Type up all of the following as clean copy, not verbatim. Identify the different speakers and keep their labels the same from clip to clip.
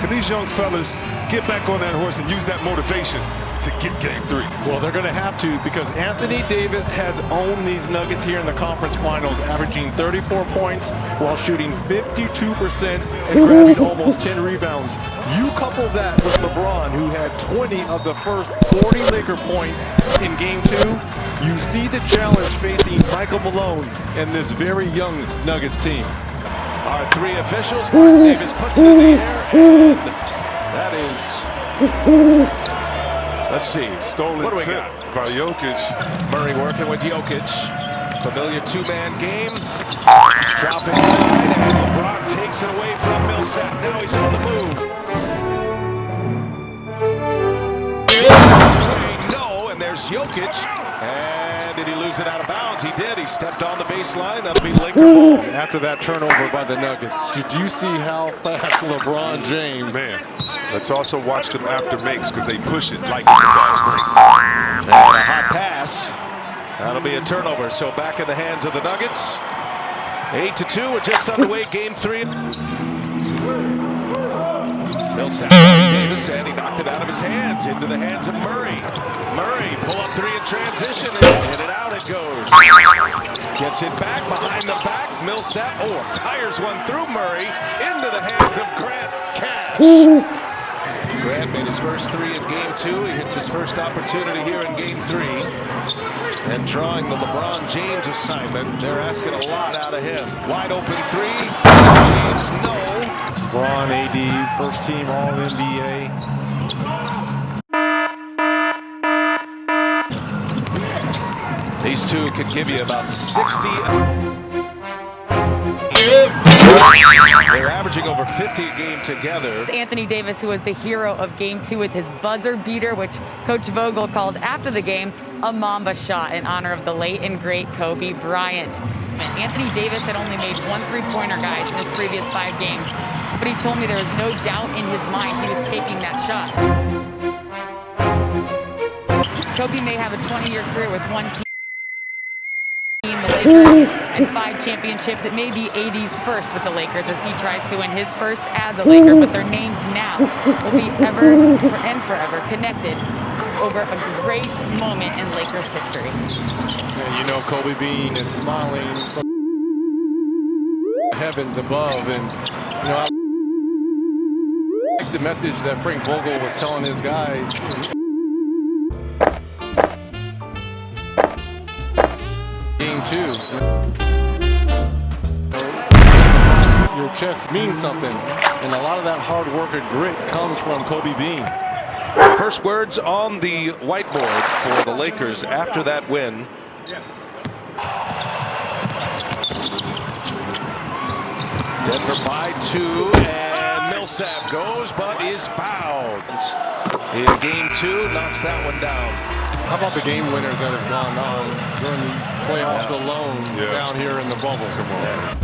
Speaker 1: Can these young fellas get back on that horse and use that motivation to get game 3?
Speaker 2: Well, they're going to have to, because Anthony Davis has owned these Nuggets here in the conference finals, averaging 34 points while shooting 52% and grabbing almost 10 rebounds. You couple that with LeBron, who had 20 of the first 40 Laker points in Game 2, you see the challenge facing Michael Malone and this very young Nuggets team.
Speaker 3: Our 3 officials, Mark Davis puts it in the air, and that is, let's see,
Speaker 1: Stolen
Speaker 3: what do we
Speaker 1: tip
Speaker 3: got?
Speaker 1: by Jokic.
Speaker 3: Murray working with Jokic. Familiar 2-man game. Drop inside, and LeBron takes it away from Millsap. Now he's on the move. No, and there's Jokic. And did he lose it out of bounds? He did. He stepped on the baseline. That'll be Laker ball.
Speaker 2: After that turnover by the Nuggets, did you see how fast LeBron James?
Speaker 1: Man, let's also watch them after makes, because they push it like it's a fast break.
Speaker 3: And a hot pass. That'll be a turnover. So back in the hands of the Nuggets. 8-2. We're just underway. Game 3. Millsap, Davis, and he knocked it out of his hands into the hands of Murray. Murray, pull up 3 in transition, and it out it goes. Gets it back behind the back. Millsap, fires one through Murray into the hands of Grant Cash. Grant made his first 3 in Game 2. He hits his first opportunity here in Game 3. And drawing the LeBron James assignment, they're asking a lot out of him. Wide open 3. James, no.
Speaker 2: LeBron, AD, first team All-NBA.
Speaker 3: These two can give you about 60. They're averaging over 50 a game together.
Speaker 4: Anthony Davis, who was the hero of Game 2 with his buzzer beater, which Coach Vogel called after the game a Mamba shot in honor of the late and great Kobe Bryant. And Anthony Davis had only made 1 3-pointer, guys, in his previous 5 games, but he told me there was no doubt in his mind he was taking that shot. Kobe may have a 20-year career with 1 team, the Lakers, and 5 championships. It may be AD's first with the Lakers as he tries to win his first as a Laker, but their names now will be ever and forever connected over a great moment in Lakers history.
Speaker 2: And you know, Kobe Bean is smiling from the heavens above, and you know, I like the message that Frank Vogel was telling his guys. Game 2. Your chest means something, and a lot of that hard work and grit comes from Kobe Bean.
Speaker 3: First words on the whiteboard for the Lakers after that win. Denver by 2, and Millsap goes but is fouled. In Game 2, knocks that one down.
Speaker 2: How about the game winners that have gone on during these playoffs alone down here in the bubble? Come on.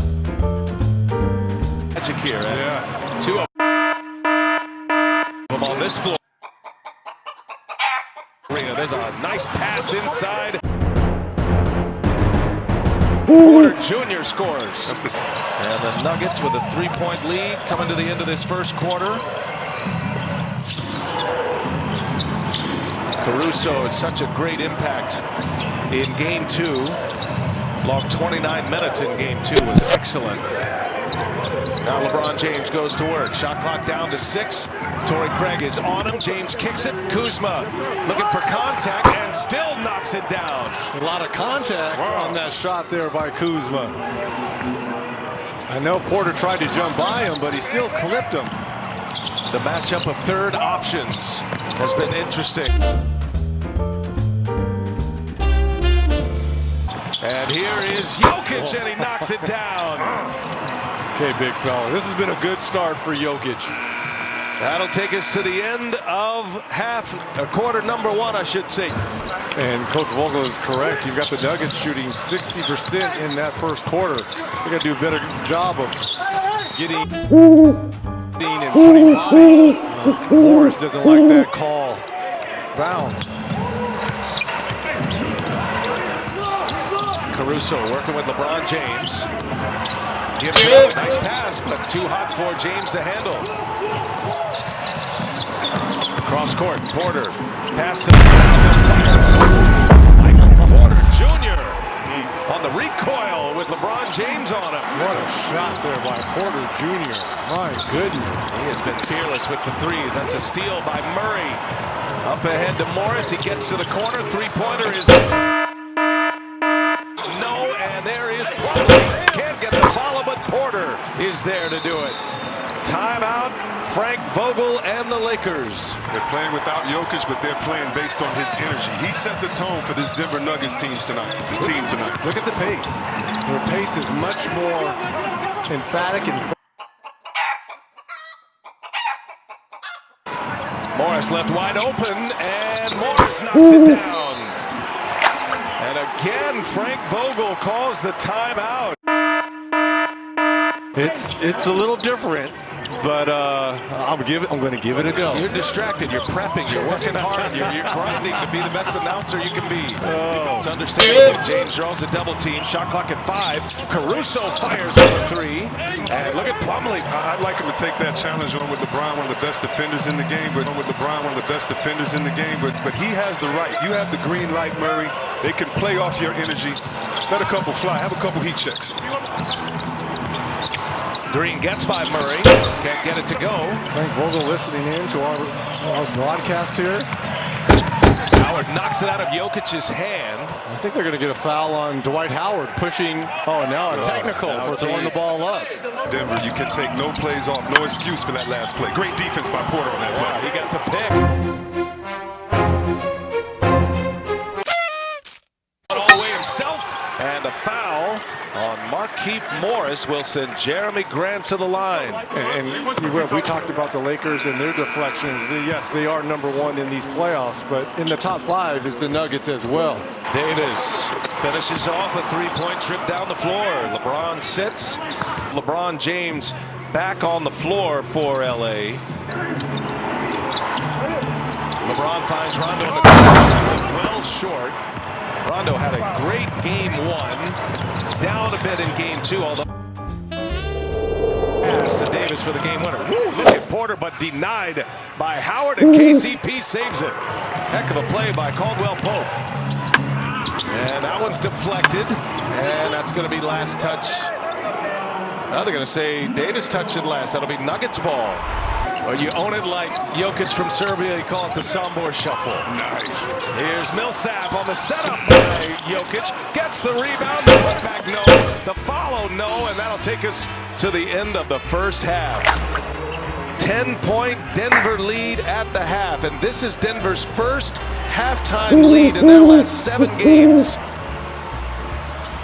Speaker 3: Magic here.
Speaker 2: Yes.
Speaker 3: 2 of them on this floor. There's a nice pass inside. Porter Jr. scores. And the Nuggets with a 3-point lead coming to the end of this first quarter. Caruso is such a great impact in Game 2. Logged 29 minutes in Game 2, was excellent. Now LeBron James goes to work. Shot clock down to 6. Torrey Craig is on him. James kicks it. Kuzma looking for contact and still knocks it down.
Speaker 2: A lot of contact on that shot there by Kuzma. I know Porter tried to jump by him, but he still clipped him.
Speaker 3: The matchup of third options has been interesting. And here is Jokic, and he knocks it down.
Speaker 2: Okay, big fella. This has been a good start for Jokic.
Speaker 3: That'll take us to the end of quarter number 1, I should say.
Speaker 2: And Coach Vogel is correct. You've got the Nuggets shooting 60% in that first quarter. They got to do a better job of getting and putting bodies. Morris doesn't like that call. Bounds.
Speaker 3: Caruso working with LeBron James. Gives it a nice pass, but too hot for James to handle. Cross court, Porter. Pass to Porter Jr. on the recoil with LeBron James on him.
Speaker 2: What a shot there by Porter Jr. My goodness.
Speaker 3: He has been fearless with the threes. That's a steal by Murray. Up ahead to Morris. He gets to the corner. Three-pointer is no, and there is Plumlee. Can't get the follow, but Porter is there to do it. Timeout, Frank Vogel and the Lakers.
Speaker 1: They're playing without Jokic, but they're playing based on his energy. He set the tone for this Denver Nuggets team tonight.
Speaker 2: Look at the pace. Their pace is much more emphatic and
Speaker 3: Morris left wide open, and Morris knocks it down. And again, Frank Vogel calls the timeout.
Speaker 2: It's a little different, but I'm going to give it a go.
Speaker 3: You're distracted. You're prepping. You're working hard. You're grinding to be the best announcer you can be. It's understandable. James draws a double team. Shot clock at 5. Caruso fires a 3. And look at Plumlee.
Speaker 1: I'd like him to take that challenge on with LeBron, one of the best defenders in the game. But he has the right. You have the green light, Murray. They can play off your energy. Let a couple fly. Have a couple heat checks.
Speaker 3: Green gets by Murray. Can't get it to go.
Speaker 2: Frank Vogel listening in to our broadcast here.
Speaker 3: Howard knocks it out of Jokic's hand.
Speaker 2: I think they're going to get a foul on Dwight Howard pushing. Oh, now a technical for throwing the ball up.
Speaker 1: Denver, you can take no plays off. No excuse for that last play. Great defense by Porter on that play.
Speaker 3: He got the pick. All the way himself. And a foul on Markieff Morris will send Jeremy Grant to the line.
Speaker 2: And see, we talked about the Lakers and their deflections. Yes, they are #1 in these playoffs, but in the top 5 is the Nuggets as well.
Speaker 3: Davis finishes off a three-point trip down the floor. LeBron sits. LeBron James back on the floor for LA. LeBron finds Rondo in the corner. Well short. Rondo had a great game 1, down a bit in game 2, although pass to Davis for the game winner. Woo, look at Porter, but denied by Howard, and KCP saves it. Heck of a play by Caldwell Pope. And that one's deflected, and that's going to be last touch. Now they're going to say Davis touched it last. That'll be Nuggets ball. Well, you own it like Jokic from Serbia. You call it the Sombor shuffle.
Speaker 1: Nice.
Speaker 3: Here's Millsap on the setup by Jokic. Gets the rebound. The putback, no. The follow, no. And that'll take us to the end of the first half. 10-point Denver lead at the half. And this is Denver's first halftime lead in their last 7 games.